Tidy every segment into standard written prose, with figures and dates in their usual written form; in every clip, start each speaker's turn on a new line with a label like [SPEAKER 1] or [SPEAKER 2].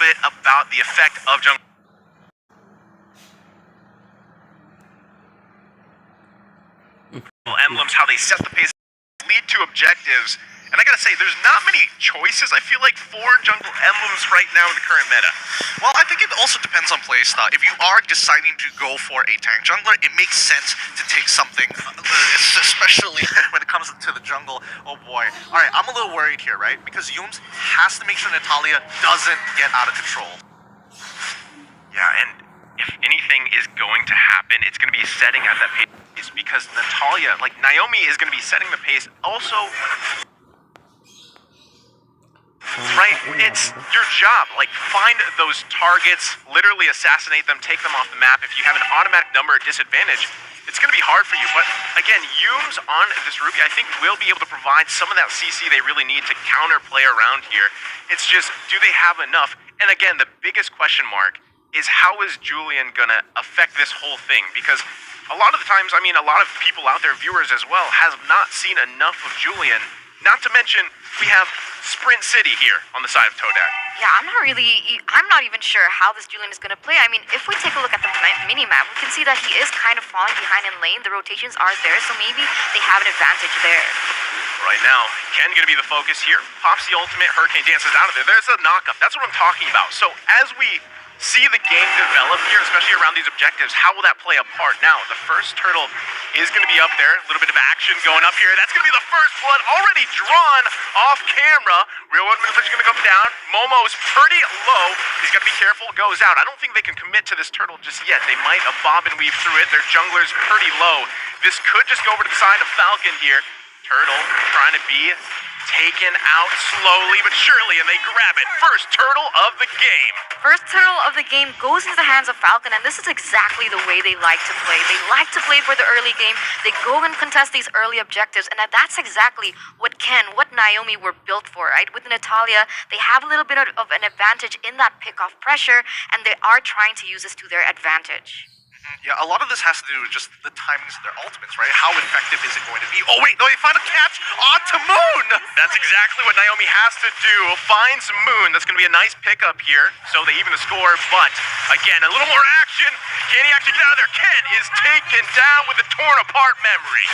[SPEAKER 1] bit about the effect of jungle emblems, how they set the pace, lead to objectives. And I gotta say, there's not many choices, I feel like, for jungle emblems right now in the current meta.
[SPEAKER 2] Well, I think it also depends on playstyle. If you are deciding to go for a tank jungler, it makes sense to take something, especially when it comes to the jungle. Oh boy. Alright, I'm a little worried here, right? Because Yums has to make sure Natalia doesn't get out of control.
[SPEAKER 1] Yeah, and if anything is going to happen, it's going to be setting at that pace, because Natalia, like Naomi, is going to be setting the pace. Also, right, it's your job. Like, find those targets, literally assassinate them, take them off the map. If you have an automatic number disadvantage, it's going to be hard for you. But again, Yums on this Ruby, I think, will be able to provide some of that CC they really need to counterplay around here. It's just, do they have enough? And again, the biggest question mark is, how is Julian going to affect this whole thing? Because a lot of the times, I mean, a lot of people out there, viewers as well, have not seen enough of Julian. Not to mention, we have Sprint City here on the side of Todak.
[SPEAKER 3] Yeah, I'm not even sure how this Julian is going to play. I mean, if we take a look at the mini-map, we can see that he is kind of falling behind in lane. The rotations are there, so maybe they have an advantage there.
[SPEAKER 1] Right now, Ken going to be the focus here. Pops the ultimate, Hurricane dances out of there. There's a knock-up. That's what I'm talking about. So as we see the game develop here, especially around these objectives, how will that play a part? Now, the first turtle is going to be up there. A little bit of action going up here. That's going to be the first blood already drawn off camera. Real World Midfish is going to come down. Momo's pretty low. He's got to be careful. Goes out. I don't think they can commit to this turtle just yet. They might bob and weave through it. Their jungler's pretty low. This could just go over to the side of Falcon here. Turtle trying to be taken out slowly but surely, and they grab it. First turtle of the game.
[SPEAKER 3] First turtle of the game goes into the hands of Falcon, and this is exactly the way they like to play. They like to play for the early game. They go and contest these early objectives, and that's exactly what Naomi were built for, right? With Natalia, they have a little bit of an advantage in that pick-off pressure, and they are trying to use this to their advantage.
[SPEAKER 2] Yeah, a lot of this has to do with just the timings of their ultimates, right? How effective is it going to be? Oh wait, no, they find a catch onto Moon!
[SPEAKER 1] That's exactly what Naomi has to do. Finds Moon. That's going to be a nice pickup here, so they even the score. But again, a little more action. Can he actually get out of there? Ken is taken down with a torn apart memory.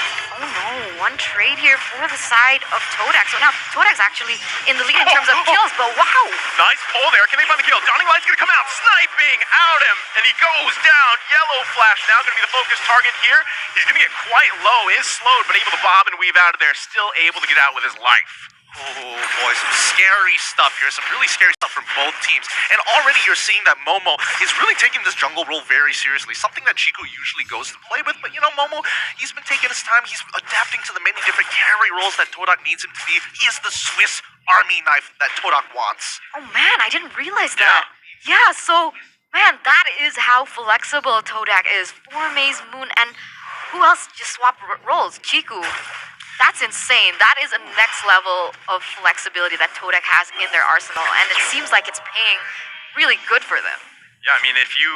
[SPEAKER 3] Oh no, one trade here for the side of Todak. So now Todak's actually in the lead in terms of kills, but wow!
[SPEAKER 1] Nice pull there. Can they find the kill? Dawning Light's going to come out, sniping out him, and he goes down. Yellow Flash now going to be the focus target here. He's going to get quite low, is slowed, but able to bob and weave out of there, still able to get out with his life.
[SPEAKER 2] Oh boy, some scary stuff here, some really scary stuff from both teams. And already you're seeing that Momo is really taking this jungle role very seriously, something that Chico usually goes to play with. But you know, Momo, he's been taking his time, he's adapting to the many different carry roles that Todak needs him to be. He is the Swiss Army knife that Todak wants.
[SPEAKER 3] Oh man, I didn't realize that. Yeah, so man, that is how flexible Todak is for Maze Moon, and who else just swapped roles? Chiku. That's insane. That is a next level of flexibility that Todak has in their arsenal, and it seems like it's paying really good for them.
[SPEAKER 1] Yeah, I mean, if you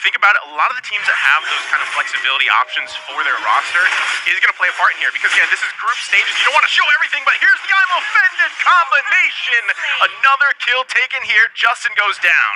[SPEAKER 1] think about it, a lot of the teams that have those kind of flexibility options for their roster is going to play a part in here. Because, again, this is group stages. You don't want to show everything, but here's the I'm offended combination. Another kill taken here. Justin goes down.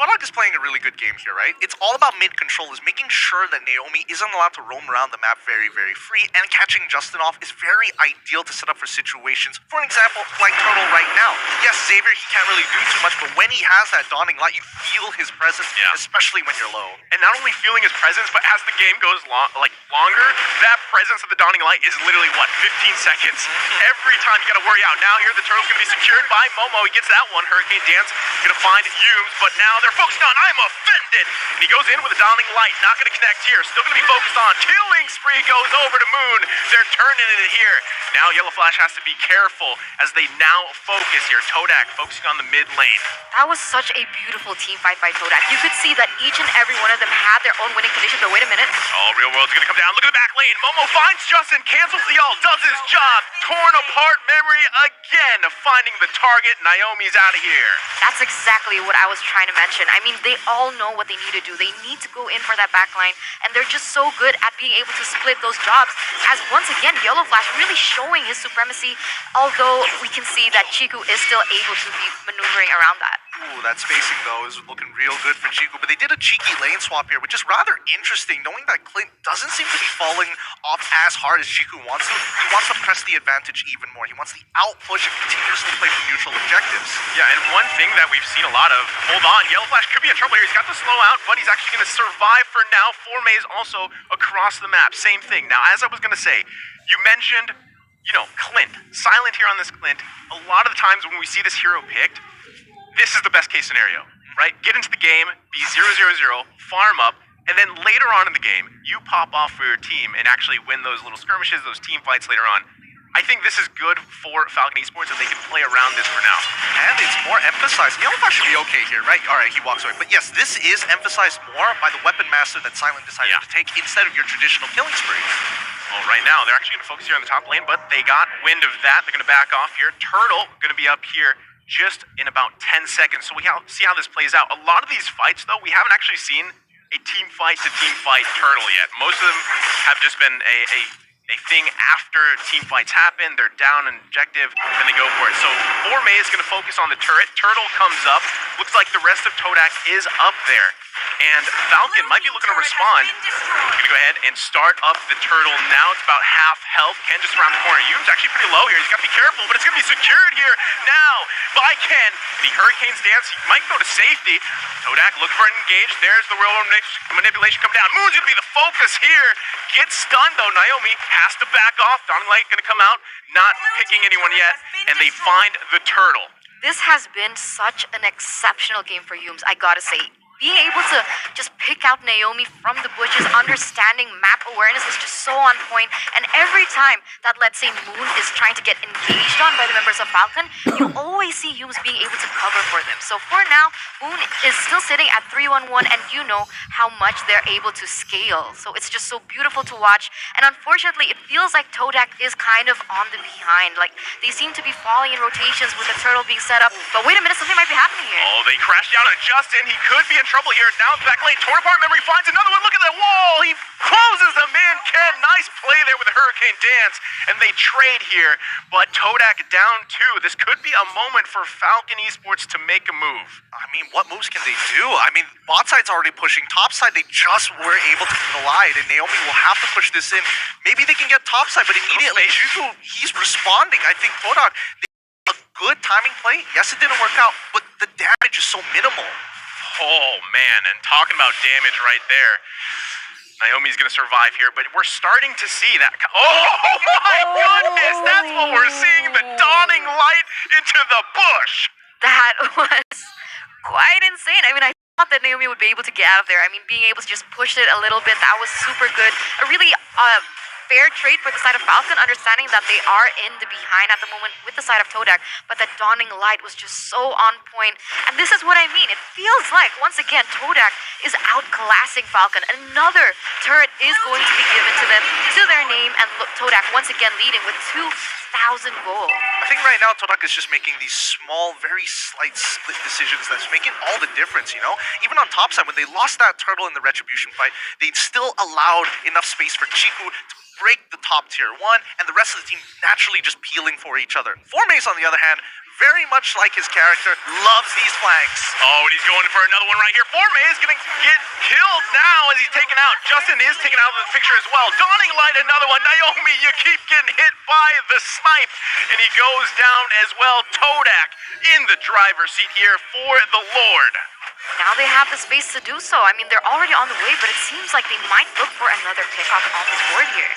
[SPEAKER 2] Todak is playing a really good game here, right? It's all about mid-control, is making sure that Naomi isn't allowed to roam around the map very, very free, and catching Justin off is very ideal to set up for situations. For an example, like Turtle right now. Yes, Xavier, he can't really do too much, but when he has that Dawning Light, you feel his presence, especially when you're low.
[SPEAKER 1] And not only feeling his presence, but as the game goes longer, that presence of the Dawning Light is literally, what, 15 seconds? Every time you gotta worry out. Now here, the Turtle's gonna be secured by Momo. He gets that one. Hurricane Dance gonna find Yums, but now they're focused on I'm offended. And he goes in with a Dawning Light. Not going to connect here. Still going to be focused on. Killing spree goes over to Moon. They're turning it here. Now Yellow Flash has to be careful as they now focus here. Todak focusing on the mid lane.
[SPEAKER 3] That was such a beautiful team fight by Todak. You could see that each and every one of them had their own winning condition. But wait a minute.
[SPEAKER 1] Oh, Real World's going to come down. Look at the back lane. Momo finds Justin. Cancels the ult. Does his job. Torn apart memory again. Finding the target. Naomi's out of here.
[SPEAKER 3] That's exactly what I was trying to mention. mention. I mean, they all know what they need to do. They need to go in for that backline, and they're just so good at being able to split those jobs. As once again, Yellow Flash really showing his supremacy, although we can see that Chiku is still able to be maneuvering around that.
[SPEAKER 2] Ooh, that spacing, though, is looking real good for Chiku. But they did a cheeky lane swap here, which is rather interesting, knowing that Clint doesn't seem to be falling off as hard as Chiku wants to. He wants to press the advantage even more. He wants the outpush and continuously play for neutral objectives.
[SPEAKER 1] Yeah, and one thing that we've seen a lot of, hold on, Yellow Flash could be in trouble here. He's got to slow out, but he's actually going to survive for now. Forme is also across the map. Same thing. Now, as I was going to say, you mentioned, Clint. Silent here on this Clint. A lot of the times when we see this hero picked, this is the best case scenario, right? Get into the game, be 0-0-0, farm up, and then later on in the game, you pop off for your team and actually win those little skirmishes, those team fights later on. I think this is good for Falcon Esports, and they can play around this for now.
[SPEAKER 2] And it's more emphasized. Yellow Flash should be okay here, right? All right, he walks away. But yes, this is emphasized more by the Weapon Master that Silent decided to take instead of your traditional killing spree.
[SPEAKER 1] Well, right now, they're actually going to focus here on the top lane, but they got wind of that. They're going to back off here. Turtle going to be up here just in about 10 seconds. So we see how this plays out. A lot of these fights, though, we haven't actually seen a team fight Turtle yet. Most of them have just been a thing after team fights happen. They're down an objective, and they go for it. So Forme is going to focus on the turret. Turtle comes up. Looks like the rest of Todak is up there. And Falcon might be looking to respond. We're going to go ahead and start up the Turtle now. It's about half health. Ken just around the corner. Yoon's actually pretty low here. He's got to be careful, but it's going to be secured here now by Ken. The Hurricane's dance might go to safety. Todak looking for an engage. There's the real manipulation come down. Moon's going to be the focus here. Gets stunned, though. Naomi has to back off. Dong Light going to come out. Not picking anyone yet. And they find the Turtle.
[SPEAKER 3] This has been such an exceptional game for Yums, I gotta say. Being able to just pick out Naomi from the bushes, understanding map awareness was just so on point. And every time that, let's say, Moon is trying to get engaged on by the members of Falcon, you always see Yums being able to cover for them. So for now, Moon is still sitting at 3-1-1, and you know how much they're able to scale. So it's just so beautiful to watch. And unfortunately, it feels like Todak is kind of on the behind. Like, they seem to be falling in rotations with the Turtle being set up. But wait a minute, something might be happening here.
[SPEAKER 1] Oh, they crashed down on Justin. He could be in trouble here. Down the back lane. Torn apart memory finds another one. Look at that wall. He closes them in. Ken, nice play there with the Hurricane dance. And they trade here. But Todak down two. This could be a moment for Falcon Esports to make a move.
[SPEAKER 2] I mean, what moves can they do? I mean, bot side's already pushing. Top side, they just were able to collide. And Naomi will have to push this in. Maybe they can get top side, but immediately, Chiku, he's responding. I think Todak, a good timing play. Yes, it didn't work out, but the damage is so minimal.
[SPEAKER 1] Oh, man, and talking about damage right there. Naomi's going to survive here, but we're starting to see that. Oh, my goodness! That's what we're seeing, the dawning light into the bush.
[SPEAKER 3] That was quite insane. I mean, I thought that Naomi would be able to get out of there. I mean, being able to just push it a little bit, that was super good. A really fair trade for the side of Falcon, understanding that they are in the behind at the moment with the side of Todak, but that dawning light was just so on point. And this is what I mean. It feels like, once again, Todak is outclassing Falcon. Another turret is going to be given to them, to their name, and look, Todak once again leading with 2,000 gold.
[SPEAKER 2] I think right now Todak is just making these small, very slight split decisions that's making all the difference, you know? Even on top side, when they lost that turtle in the Retribution fight, they still allowed enough space for Chiku to break the top tier 1, and the rest of the team naturally just peeling for each other. Formace, on the other hand, very much like his character, loves these flanks.
[SPEAKER 1] Oh, and he's going for another one right here. Forme is going to get killed now as he's taken out. Justin is taken out of the picture as well. Dawning Light, another one. Naomi, you keep getting hit by the snipe. And he goes down as well. Todak in the driver's seat here for the Lord.
[SPEAKER 3] Now they have the space to do so. I mean, they're already on the way, but it seems like they might look for another pickup on this board here.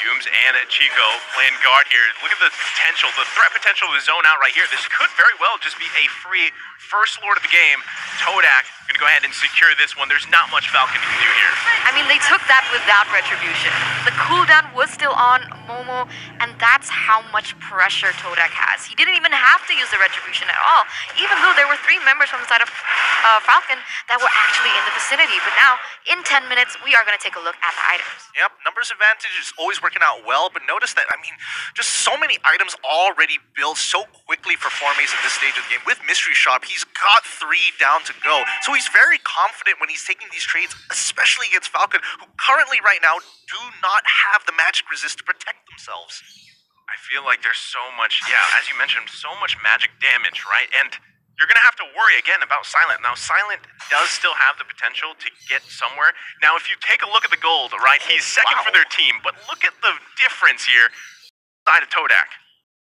[SPEAKER 1] Yums and Chico playing guard here. Look at the potential, the threat potential of the zone out right here. This could very well just be a free first lord of the game. Todak going to go ahead and secure this one. There's not much Falcon can do here.
[SPEAKER 3] I mean, they took that without Retribution. The cooldown was still on Momo, and that's how much pressure Todak has. He didn't even have to use the Retribution at all, even though there were 3 members from the side of Falcon that were actually in the vicinity. But now, in 10 minutes, we are going to take a look at the items.
[SPEAKER 2] Yep, numbers advantage is always working working out well, but notice that, I mean, just so many items already built so quickly for Formaze at this stage of the game. With Mystery Shop, he's got 3 down to go. So he's very confident when he's taking these trades, especially against Falcon, who currently right now do not have the magic resist to protect themselves.
[SPEAKER 1] I feel like there's so much, as you mentioned, so much magic damage, right? And you're going to have to worry again about Silent. Now, Silent does still have the potential to get somewhere. Now, if you take a look at the gold, right, he's second for their team, but look at the difference here side of Todak.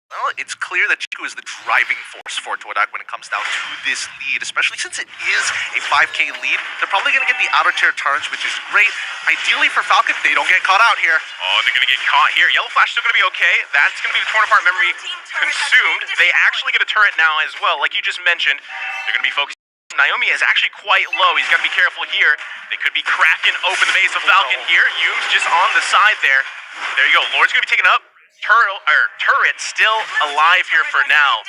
[SPEAKER 2] Well, it's clear that Chiku is the driving force for Todak when it comes down to this lead, especially since it is a 5k lead. They're probably going to get the outer tier turns, which is great. Ideally for Falcon, they don't get caught out here.
[SPEAKER 1] Oh, they're going to get caught here. Yellow Flash still going to be okay. That's going to be the torn apart memory consumed. They actually get a turret now as well. Like you just mentioned, they're going to be focused. Naomi is actually quite low. He's got to be careful here. They could be cracking open the base of Falcon here. Yume's just on the side there. There you go. Lord's going to be taken up. Turret still alive here for now.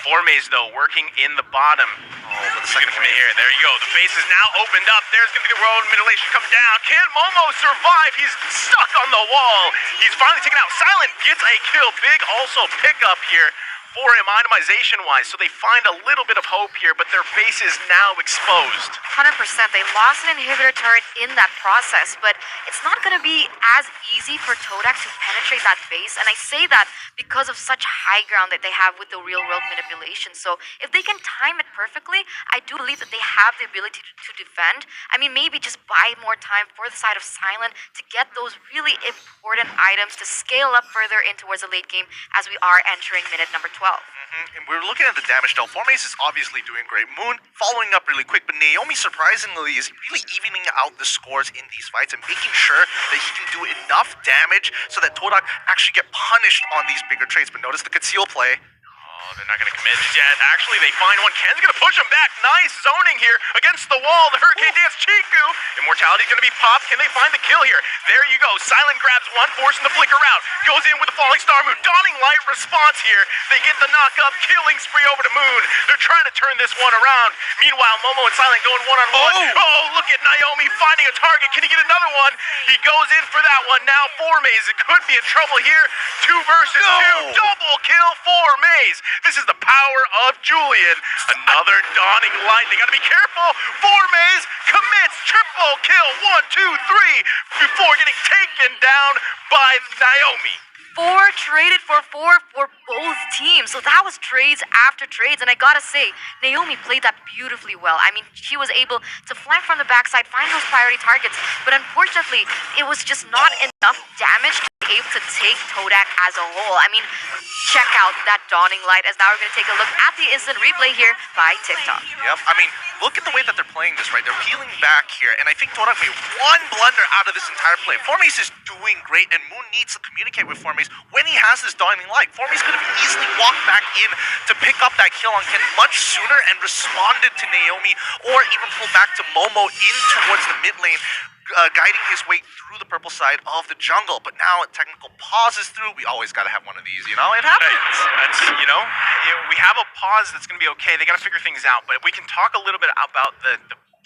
[SPEAKER 1] Formaze, though, working in the bottom.
[SPEAKER 2] Oh, but the second
[SPEAKER 1] Come in here. There you go. The base is now opened up. There's going to be the road middlation come down. Can Momo survive? He's stuck on the wall. He's finally taken out. Silent gets a kill. Big also pick up here for him itemization-wise. So they find a little bit of hope here, but their base is now exposed.
[SPEAKER 3] 100%. They lost an inhibitor turret in that process, but it's not going to be as easy for Todak to penetrate that base. And I say that because of such high ground that they have with the real-world manipulation. So if they can time it perfectly, I do believe that they have the ability to defend. I mean, maybe just buy more time for the side of Silent to get those really important items to scale up further in towards the late game as we are entering minute number 12.
[SPEAKER 2] And we're looking at the damage dealt. Formaze is obviously doing great. Moon following up really quick, but Naomi surprisingly is really evening out the scores in these fights and making sure that he can do enough damage so that Todak actually get punished on these bigger trades. But notice the conceal play.
[SPEAKER 1] Oh, they're not going to commit yet. Actually, they find one. Ken's going to push him back. Nice zoning here against the wall. The Hurricane Dance Chiku. Immortality's going to be popped. Can they find the kill here? There you go. Silent grabs one, forcing the flicker out. Goes in with the Falling Star Moon. Dawning Light response here. They get the knock up. Killing spree over to Moon. They're trying to turn this one around. Meanwhile, Momo and Silent going one-on-one. Oh, look at Naomi finding a target. Can he get another one? He goes in for that one. Now Formaze. It could be in trouble here. 2 versus 2. Double kill Formaze. This is the power of Julian. Another Dawning Light. They gotta be careful. Formaze commits triple kill. 1, 2, 3 before getting taken down by Naomi.
[SPEAKER 3] 4 traded for 4 for both teams. So that was trades after trades. And I gotta say, Naomi played that beautifully well. I mean, she was able to flank from the backside, find those priority targets. But unfortunately, it was just not enough damage to be able to take Todak as a whole. I mean, check out that Dawning Light as now we're going to take a look at the instant replay here by TikTok.
[SPEAKER 2] Yep, I mean, look at the way that they're playing this, right? They're peeling back here, and I think Todak made one blunder out of this entire play. Formaze is doing great, and Moon needs to communicate with Formaze when he has this Dawning Light. Formaze could have easily walked back in to pick up that kill on Ken much sooner and responded to Naomi, or even pulled back to Momo in towards the mid lane, guiding his way through the purple side of the jungle. But now a technical pause is through. We always got to have one of these, you know? It happens.
[SPEAKER 1] We have a pause that's going to be okay. They got to figure things out. But we can talk a little bit about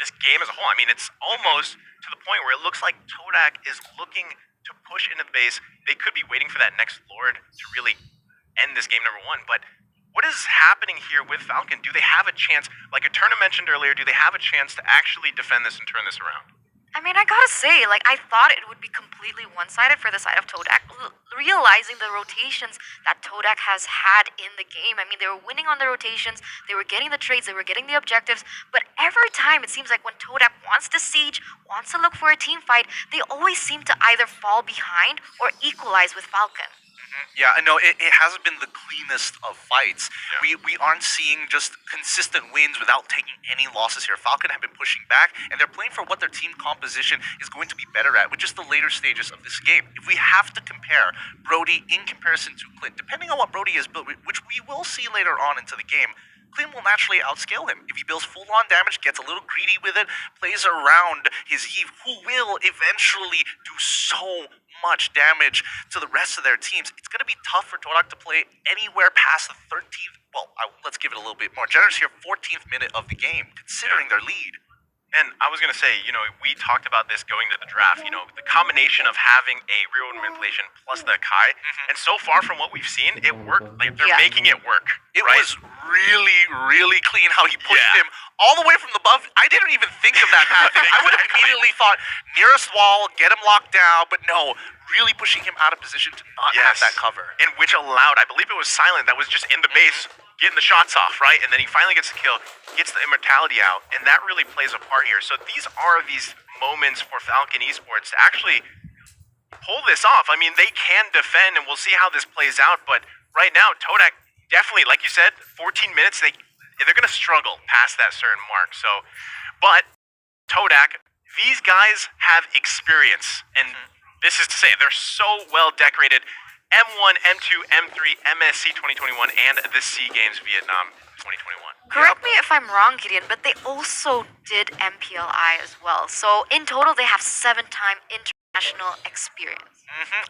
[SPEAKER 1] this game as a whole. I mean, it's almost to the point where it looks like Todak is looking to push into the base. They could be waiting for that next Lord to really end this game number 1. But what is happening here with Falcon? Do they have a chance, like Eterna mentioned earlier, do they have a chance to actually defend this and turn this around?
[SPEAKER 3] I mean, I gotta say, I thought it would be completely one-sided for the side of Todak, realizing the rotations that Todak has had in the game. I mean, they were winning on the rotations, they were getting the trades, they were getting the objectives, but every time it seems like when Todak wants to siege, wants to look for a team fight, they always seem to either fall behind or equalize with Falcon.
[SPEAKER 2] Yeah, I know it hasn't been the cleanest of fights. Yeah. We aren't seeing just consistent wins without taking any losses here. Falcon have been pushing back, and they're playing for what their team composition is going to be better at, which is the later stages of this game. If we have to compare Brody in comparison to Clint, depending on what Brody has built, which we will see later on into the game, Clint will naturally outscale him. If he builds full-on damage, gets a little greedy with it, plays around his Eve, who will eventually do so much damage to the rest of their teams, it's going to be tough for Todak to play anywhere past the 13th, let's give it a little bit more generous here, 14th minute of the game, considering their lead.
[SPEAKER 1] And I was going to say, we talked about this going to the draft, the combination of having a real manipulation plus the Kai. And so far from what we've seen, it worked. Like, they're making it work.
[SPEAKER 2] It
[SPEAKER 1] right?
[SPEAKER 2] was really, really clean how he pushed
[SPEAKER 1] Yeah.
[SPEAKER 2] him all the way from the above. I didn't even think of that happening. I would have immediately thought nearest wall, get him locked down, but no, really pushing him out of position to not have that cover.
[SPEAKER 1] And which allowed, I believe it was Silent that was just in the base, getting the shots off, right? And then he finally gets the kill, gets the immortality out, and that really plays a part here. So these are these moments for Falcon Esports to actually pull this off. I mean, they can defend, and we'll see how this plays out, but right now, Todak definitely, like you said, 14 minutes, they're going to struggle past that certain mark. So, but Todak, these guys have experience, and this is to say they're so well decorated. M1, M2, M3, MSC 2021, and the SEA Games Vietnam 2021.
[SPEAKER 3] Correct me if I'm wrong, Gideon, but they also did MPLI as well. So in total, they have 7-time international experience.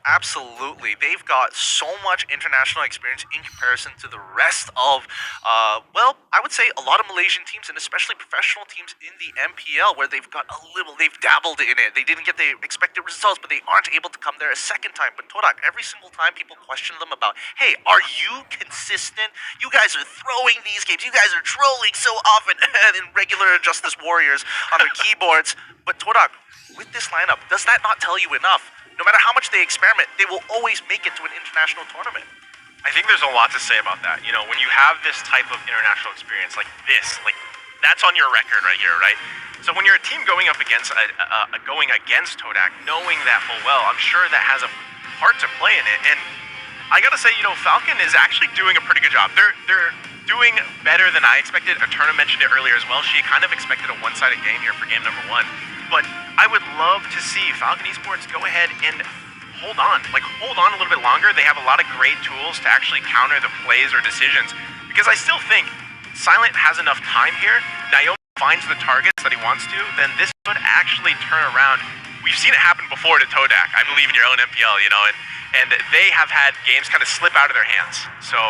[SPEAKER 2] Absolutely. They've got so much international experience in comparison to the rest of, I would say a lot of Malaysian teams and especially professional teams in the MPL where they've dabbled in it. They didn't get the expected results, but they aren't able to come there a second time. But Todak, every single time people question them about, hey, are you consistent? You guys are throwing these games. You guys are trolling so often in regular Justice Warriors on their keyboards. But Todak, with this lineup, does that not tell you enough? No matter how much they experiment, they will always make it to an international tournament.
[SPEAKER 1] I think there's a lot to say about that. When you have this type of international experience like this, that's on your record right here, right? So when you're a team going up against Todak, knowing that full well, I'm sure that has a part to play in it. And I gotta say, Falcon is actually doing a pretty good job. They're doing better than I expected. Eterna mentioned it earlier as well. She kind of expected a one-sided game here for game number 1. But I would love to see Falcon Esports go ahead and hold on a little bit longer. They have a lot of great tools to actually counter the plays or decisions, because I still think Silent has enough time here. Naomi finds the targets that he wants to, then this could actually turn around. We've seen it happen before to Todak, I believe, in your own MPL, and they have had games kind of slip out of their hands. So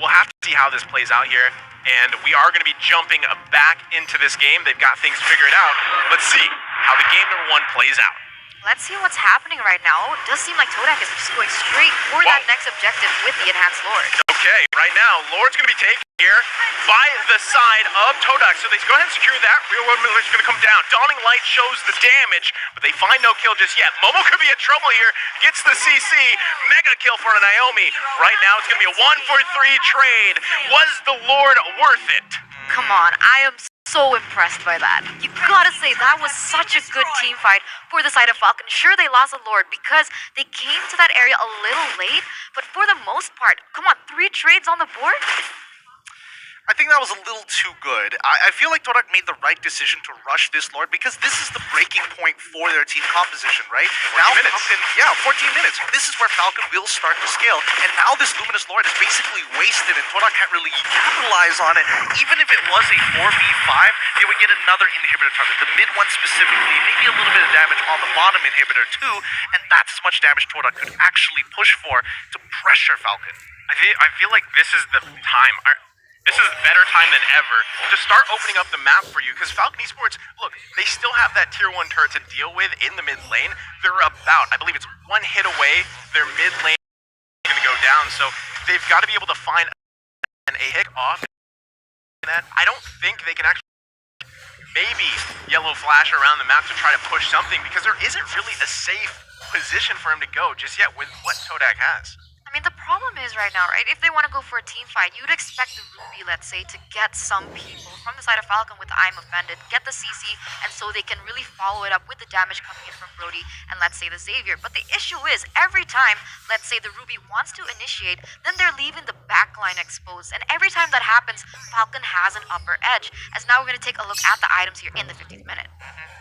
[SPEAKER 1] we'll have to see how this plays out here. And we are going to be jumping back into this game. They've got things figured out. Let's see how the game number 1 plays out.
[SPEAKER 3] Let's see what's happening right now. It does seem like Todak is just going straight for that next objective with the Enhanced Lord.
[SPEAKER 1] Okay, right now, Lord's going to be taken here by the side of Todak. So they go ahead and secure that. Real World Miller's going to come down. Dawning Light shows the damage, but they find no kill just yet. Momo could be in trouble here. Gets the CC. Mega kill for Naomi. Right now, it's going to be a 1-for-3 trade. Was the Lord worth it?
[SPEAKER 3] Come on, I am so impressed by that. You gotta say, that was such a good team fight for the side of Falcon. Sure, they lost a Lord because they came to that area a little late, but for the most part, come on, 3 trades on the board?
[SPEAKER 2] I think that was a little too good. I feel like Todak made the right decision to rush this Lord because this is the breaking point for their team composition, right?
[SPEAKER 1] 14 minutes.
[SPEAKER 2] Falcon, 14 minutes. This is where Falcon will start to scale, and now this Luminous Lord is basically wasted, and Todak can't really capitalize on it. Even if it was a 4v5, they would get another inhibitor target, the mid one specifically, maybe a little bit of damage on the bottom inhibitor too, and that's as much damage Todak could actually push for to pressure Falcon.
[SPEAKER 1] I feel like this is the time. This is a better time than ever to start opening up the map for you, because Falcon Esports, look, they still have that tier 1 turret to deal with in the mid lane. They're about, I believe it's 1 hit away, their mid lane is going to go down, so they've got to be able to find a hit off. I don't think they can actually maybe yellow flash around the map to try to push something, because there isn't really a safe position for him to go just yet with what Todak has.
[SPEAKER 3] I mean, the problem is right now, right? If they want to go for a team fight, you'd expect the Ruby, let's say, to get some people from the side of Falcon with I'm Offended, get the CC, and so they can really follow it up with the damage coming in from Brody and, let's say, the Xavier. But the issue is, every time, let's say, the Ruby wants to initiate, then they're leaving the backline exposed. And every time that happens, Falcon has an upper edge. As now we're going to take a look at the items here in the 15th minute.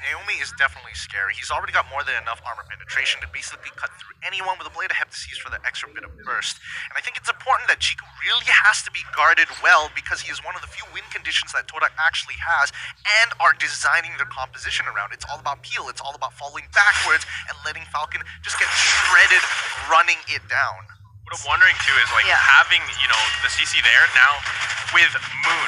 [SPEAKER 2] Naomi is definitely scary. He's already got more than enough armor penetration to basically cut through anyone with a blade of Heptases for the extra bit of burst. And I think it's important that Chico really has to be guarded well, because he is one of the few win conditions that Todak actually has and are designing their composition around. It's all about peel. It's all about falling backwards and letting Falcon just get shredded running it down.
[SPEAKER 1] What I'm wondering too is like
[SPEAKER 3] Yeah.
[SPEAKER 1] having, the CC there now with Moon,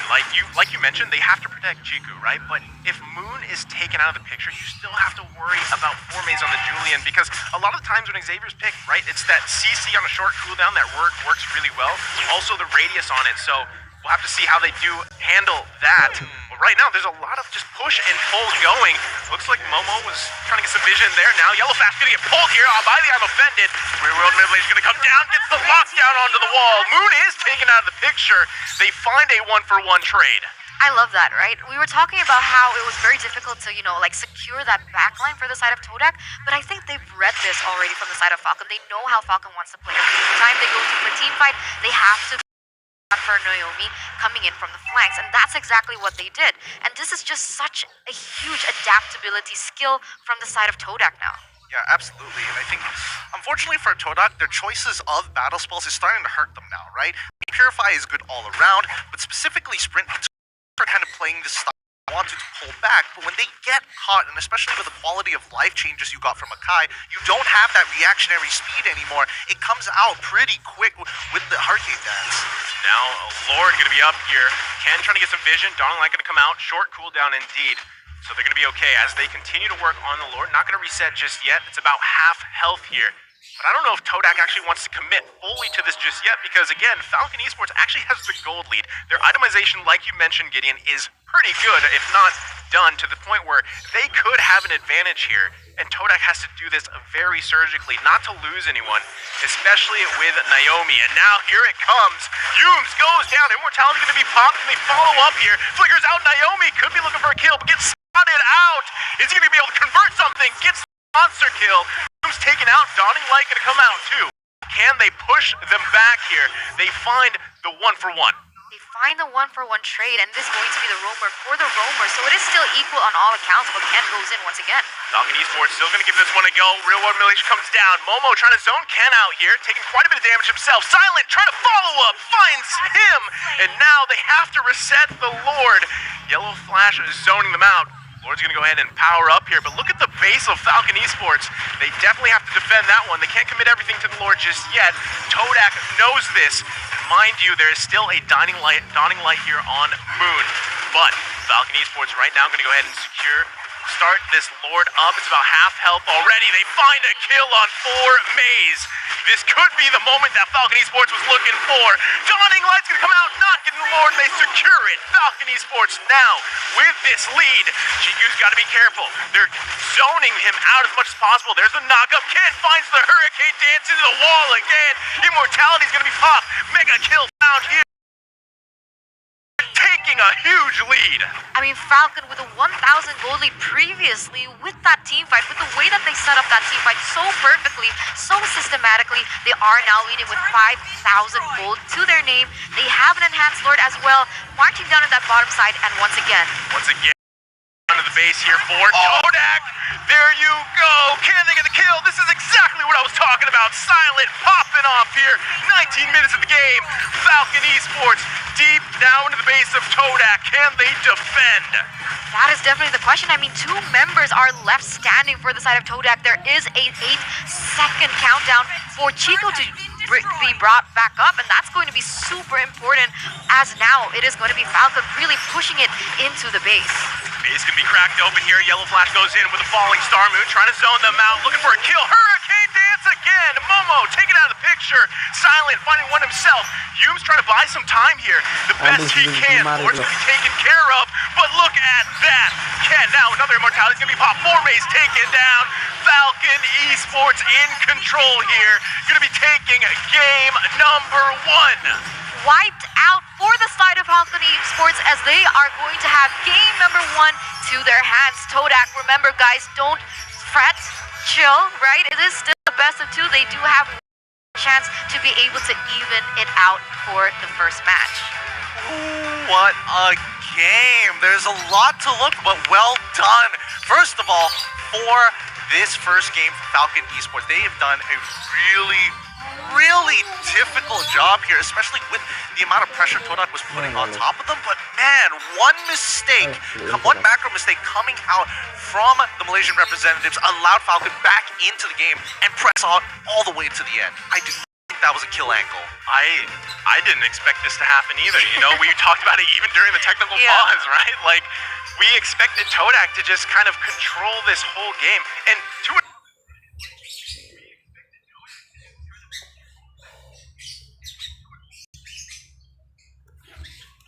[SPEAKER 1] like you mentioned, they have to protect Chiku, right? But if Moon is taken out of the picture, you still have to worry about Formaze on the Julian, because a lot of the times when Xavier's picked, right, it's that CC on a short cooldown that works really well. Also the radius on it, so we'll have to see how they do handle that. But right now, there's a lot of just push and pull going. Looks like Momo was trying to get some vision there. Now Yellowfast gonna get pulled here by the I'm Offended. Real World Midlane is gonna come down, gets the lockdown onto the wall. Moon is taken out of the picture. They find a 1-for-1 trade.
[SPEAKER 3] I love that, right? We were talking about how it was very difficult to, secure that backline for the side of Todak, but I think they've read this already from the side of Falcon. They know how Falcon wants to play. Every time they go for a team fight, they have to for Naomi coming in from the flanks, and that's exactly what they did. And this is just such a huge adaptability skill from the side of Todak now.
[SPEAKER 2] Yeah, absolutely. And I think, unfortunately for Todak, their choices of battle spells is starting to hurt them now, right? Purify is good all around, but specifically Sprint are kind of playing this style. Wanted to pull back, but when they get caught, and especially with the quality of life changes you got from Akai, you don't have that reactionary speed anymore. It comes out pretty quick with the Hurricane Dance.
[SPEAKER 1] Now, Lord gonna be up here. Ken trying to get some vision. Darling Light gonna come out. Short cooldown indeed. So they're gonna be okay as they continue to work on the Lord. Not gonna reset just yet. It's about half health here. But I don't know if Todak actually wants to commit fully to this just yet, because again, Falcon Esports actually has the gold lead. Their itemization, like you mentioned, Gideon, is pretty good, if not done, to the point where they could have an advantage here. And Todak has to do this very surgically, not to lose anyone, especially with Naomi. And now here it comes. Yumes goes down. Immortality going to be popped, and they follow up here. Flickers out Naomi. Could be looking for a kill, but gets spotted out. Is he going to be able to convert something? Gets monster kill. Yumes taken out. Dawning Light going to come out too. Can they push them back here? They find the 1-for-1.
[SPEAKER 3] They find the 1-for-1 trade, and this is going to be the roamer for the roamer, so it is still equal on all accounts, but Ken goes in once again.
[SPEAKER 1] Falcon Esports still going to give this one a go. Real World Millage comes down. Momo trying to zone Ken out here, taking quite a bit of damage himself. Silent trying to follow up, finds him, and now they have to reset the Lord. Yellow Flash is zoning them out. Lord's going to go ahead and power up here, but look at the base of Falcon Esports. They definitely have to defend that one. They can't commit everything to the Lord just yet. Todak knows this. Mind you, there is still a dawning light here on Moon, but Falcon Esports right now going to go ahead and start this Lord up. It's about half health already. They find a kill on 4 Maze. This could be the moment that Falcon Esports was looking for. Dawning Light's gonna come out, not getting the Lord, and they secure it. Falcon Esports now with this lead. Chiku's gotta be careful. They're zoning him out as much as possible. There's the knockup. Ken finds the Hurricane Dance into the wall again. Immortality's gonna be popped. Mega kill found here. Taking a huge lead.
[SPEAKER 3] I mean, Falcon with a 1,000 gold lead previously with that team fight, with the way that they set up that team fight so perfectly, so systematically, they are now leading with 5,000 gold to their name. They have an enhanced Lord as well, marching down on that bottom side, and once again,
[SPEAKER 1] under the base here for Todak. There you go. Can they get the kill? This is exactly what I was talking about. Silent popping off here. 19 minutes of the game. Falcon Esports deep down into the base of Todak. Can they defend?
[SPEAKER 3] that is definitely the question. I mean, 2 members are left standing for the side of Todak. There is a 8-second countdown for Chico to be brought back up, and that's going to be super important, as now it is going to be Falcon really pushing it into the base.
[SPEAKER 1] Base can be cracked open here. Yellow Flash goes in with a falling Star Moon, trying to zone them out, looking for a kill. Hurricane Dance again. Momo taken out of the picture. Silent finding one himself. Yume's trying to buy some time here. The best he can. Lord's going to be taken care of, but look at that. Ken, now another Immortality's going to be popped. Formaze taken down. Falcon Esports in control here. Going to be taking game number 1.
[SPEAKER 3] Wiped out for the side of Falcon Esports, as they are going to have game number 1 to their hands. Todak, remember guys, don't fret, chill, right? It is still the best of 2. They do have a chance to be able to even it out for the first match.
[SPEAKER 2] Ooh, what a game. There's a lot to look, but well done. First of all, for this first game for Falcon Esports, they have done a really difficult job here, especially with the amount of pressure Todak was putting on top of them. But man, one macro mistake coming out from the Malaysian representatives allowed Falcon back into the game and press on all the way to the end. I do think that was a kill angle.
[SPEAKER 1] I didn't expect this to happen either. You know, we talked about it even during the technical
[SPEAKER 3] Yeah.
[SPEAKER 1] pause, right? Like, we expected Todak to just kind of control this whole game. And to